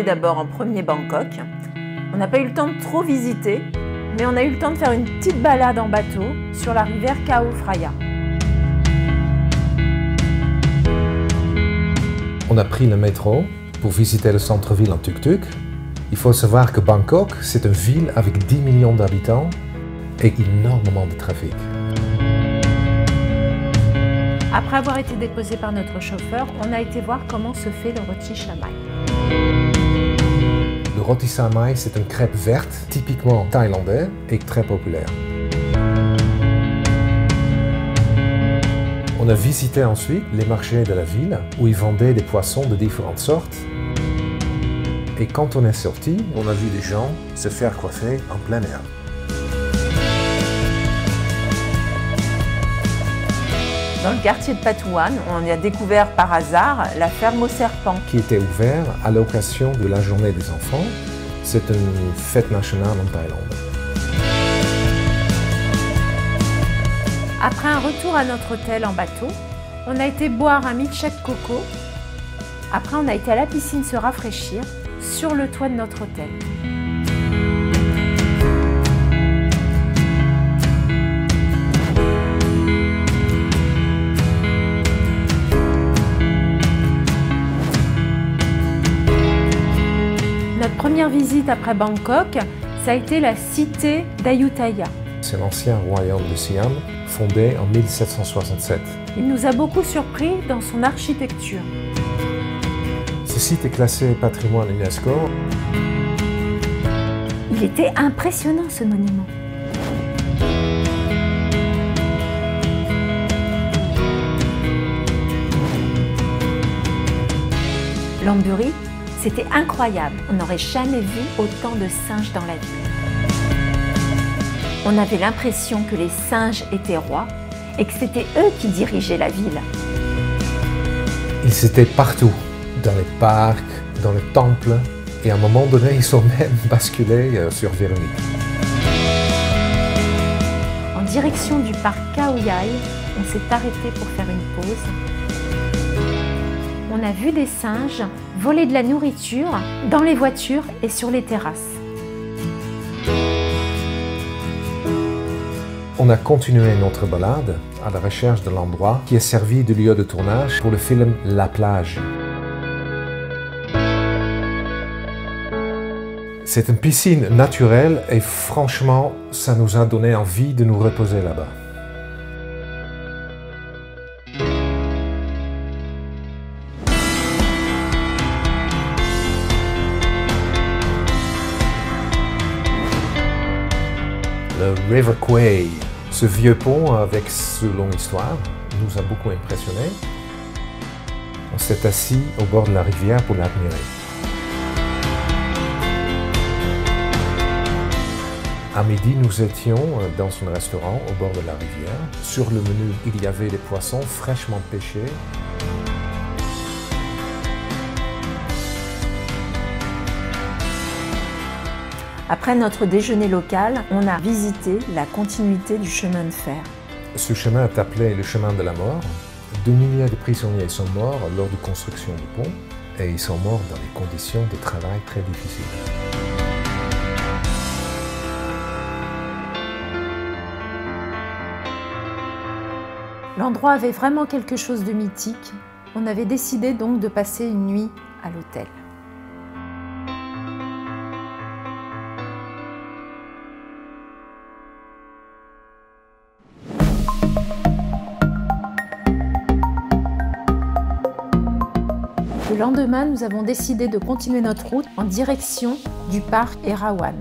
d'abord en premier Bangkok. On n'a pas eu le temps de trop visiter, mais on a eu le temps de faire une petite balade en bateau sur la rivière Chao Phraya. On a pris le métro pour visiter le centre-ville en tuk-tuk. Il faut savoir que Bangkok, c'est une ville avec 10 millions d'habitants et énormément de trafic. Après avoir été déposé par notre chauffeur, on a été voir comment se fait le roti samai. Le roti samai, c'est une crêpe verte, typiquement thaïlandais et très populaire. On a visité ensuite les marchés de la ville où ils vendaient des poissons de différentes sortes. Et quand on est sorti, on a vu des gens se faire coiffer en plein air. Dans le quartier de Patuan, on y a découvert par hasard la ferme aux serpents. Qui était ouvert à l'occasion de la journée des enfants. C'est une fête nationale en Thaïlande. Après un retour à notre hôtel en bateau, on a été boire un milkshake coco. Après, on a été à la piscine se rafraîchir sur le toit de notre hôtel. Notre première visite après Bangkok, ça a été la cité d'Ayutthaya. C'est l'ancien royaume de Siam, fondé en 1767. Il nous a beaucoup surpris dans son architecture. Ce site est classé patrimoine UNESCO. Il était impressionnant ce monument. Lopburi, c'était incroyable. On n'aurait jamais vu autant de singes dans la ville. On avait l'impression que les singes étaient rois et que c'était eux qui dirigeaient la ville. Ils étaient partout, dans les parcs, dans les temples, et à un moment donné, ils sont même basculés sur Véronique. En direction du parc Khao Yai, on s'est arrêté pour faire une pause. On a vu des singes voler de la nourriture dans les voitures et sur les terrasses. On a continué notre balade à la recherche de l'endroit qui a servi de lieu de tournage pour le film La Plage. C'est une piscine naturelle et franchement, ça nous a donné envie de nous reposer là-bas. Le River Quay, ce vieux pont avec ce longue histoire, nous a beaucoup impressionné. On s'est assis au bord de la rivière pour l'admirer. À midi, nous étions dans un restaurant au bord de la rivière. Sur le menu, il y avait des poissons fraîchement pêchés. Après notre déjeuner local, on a visité la continuité du chemin de fer. Ce chemin est appelé le chemin de la mort. 2 milliers de prisonniers sont morts lors de la construction du pont et ils sont morts dans des conditions de travail très difficiles. L'endroit avait vraiment quelque chose de mythique. On avait décidé donc de passer une nuit à l'hôtel. Le lendemain, nous avons décidé de continuer notre route en direction du parc Erawan.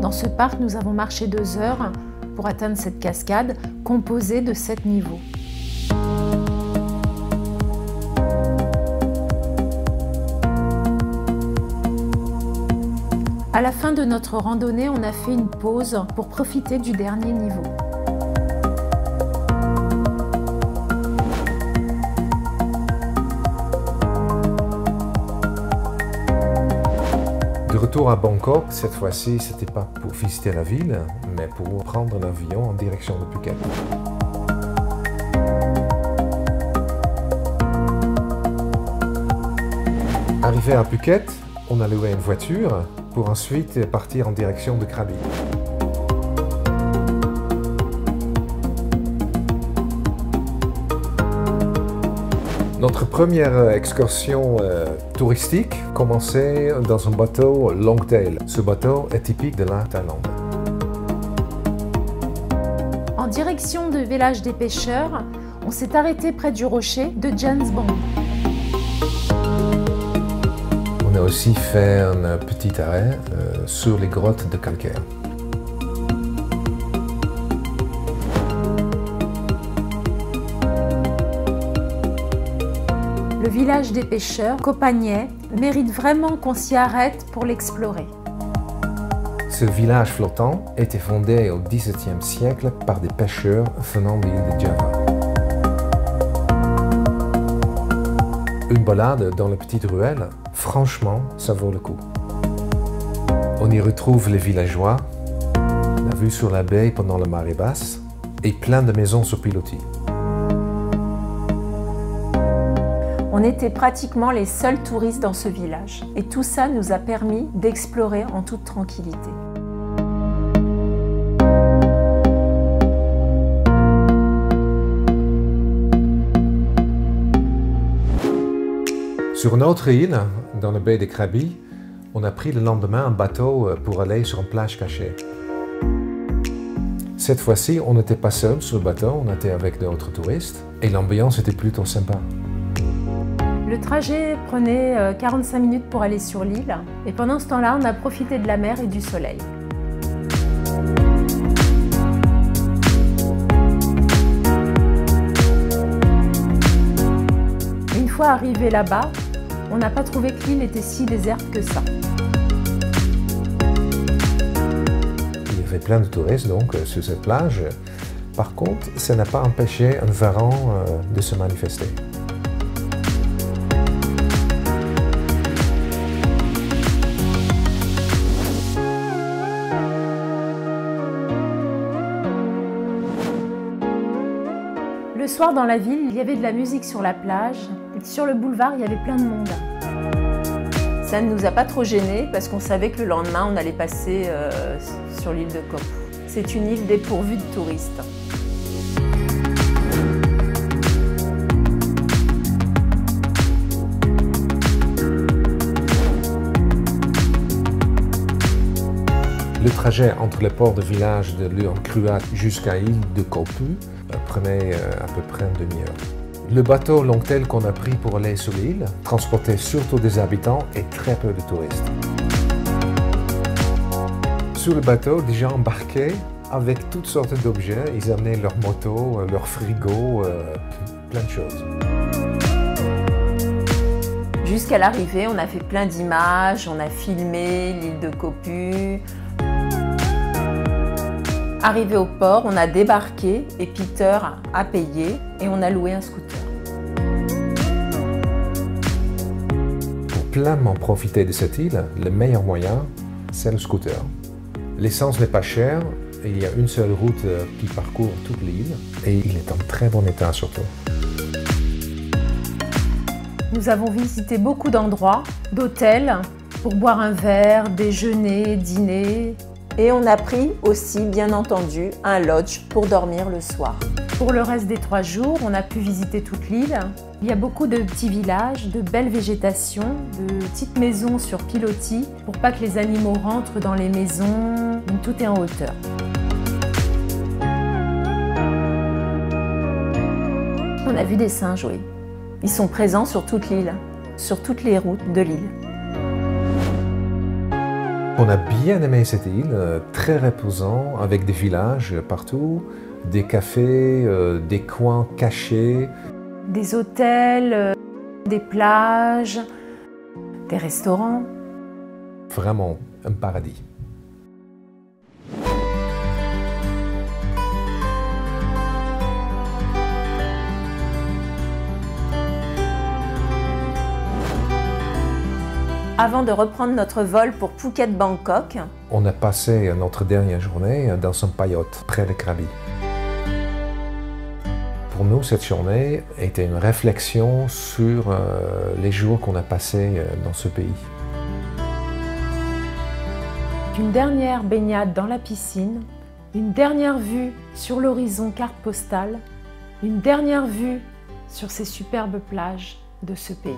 Dans ce parc, nous avons marché 2 heures pour atteindre cette cascade composée de 7 niveaux. À la fin de notre randonnée, on a fait une pause pour profiter du dernier niveau. De retour à Bangkok, cette fois-ci, ce n'était pas pour visiter la ville, mais pour prendre l'avion en direction de Phuket. Arrivé Arrivé à Phuket, on a loué une voiture pour ensuite partir en direction de Krabi. Notre première excursion touristique commençait dans un bateau Longtail. Ce bateau est typique de la Thaïlande. En direction du village des pêcheurs, on s'est arrêté près du rocher de James Bond. On a aussi fait un petit arrêt sur les grottes de calcaire. Le village des pêcheurs, Koh Phangai, mérite vraiment qu'on s'y arrête pour l'explorer. Ce village flottant a été fondé au XVIIe siècle par des pêcheurs venant de l'île de Java. Une balade dans la petite ruelle, franchement, ça vaut le coup. On y retrouve les villageois, la vue sur la baie pendant la marée basse et plein de maisons sur pilotis. On était pratiquement les seuls touristes dans ce village et tout ça nous a permis d'explorer en toute tranquillité. Sur une autre île, dans la baie de Krabi, on a pris le lendemain un bateau pour aller sur une plage cachée. Cette fois-ci, on n'était pas seul sur le bateau, on était avec d'autres touristes et l'ambiance était plutôt sympa. Le trajet prenait 45 minutes pour aller sur l'île et pendant ce temps-là, on a profité de la mer et du soleil. Une fois arrivé là-bas, on n'a pas trouvé que l'île était si déserte que ça. Il y avait plein de touristes donc sur cette plage. Par contre, ça n'a pas empêché un varan de se manifester. Le soir dans la ville, il y avait de la musique sur la plage et sur le boulevard, il y avait plein de monde. Ça ne nous a pas trop gênés parce qu'on savait que le lendemain, on allait passer sur l'île de Koh Phu. C'est une île dépourvue de touristes. Le trajet entre le port de village de Luang Prabang jusqu'à l'île de Koh Phu prenait à peu près une demi-heure. Le bateau Longtail qu'on a pris pour aller sur l'île transportait surtout des habitants et très peu de touristes. Sur le bateau, des gens embarquaient avec toutes sortes d'objets. Ils amenaient leurs motos, leurs frigos, plein de choses. Jusqu'à l'arrivée, on a fait plein d'images, on a filmé l'île de Koh Phu. Arrivé au port, on a débarqué et Peter a payé et on a loué un scooter. Pour pleinement profiter de cette île, le meilleur moyen, c'est le scooter. L'essence n'est pas chère et il y a une seule route qui parcourt toute l'île et il est en très bon état surtout. Nous avons visité beaucoup d'endroits, d'hôtels, pour boire un verre, déjeuner, dîner. Et on a pris aussi, bien entendu, un lodge pour dormir le soir. Pour le reste des 3 jours, on a pu visiter toute l'île. Il y a beaucoup de petits villages, de belles végétations, de petites maisons sur pilotis pour pas que les animaux rentrent dans les maisons. Tout est en hauteur. On a vu des singes, oui. Ils sont présents sur toute l'île, sur toutes les routes de l'île. On a bien aimé cette île, très reposant, avec des villages partout, des cafés, des coins cachés. Des hôtels, des plages, des restaurants. Vraiment un paradis. Avant de reprendre notre vol pour Phuket-Bangkok, on a passé notre dernière journée dans un paillote près de Krabi. Pour nous, cette journée était une réflexion sur les jours qu'on a passés dans ce pays. Une dernière baignade dans la piscine, une dernière vue sur l'horizon carte postale, une dernière vue sur ces superbes plages de ce pays.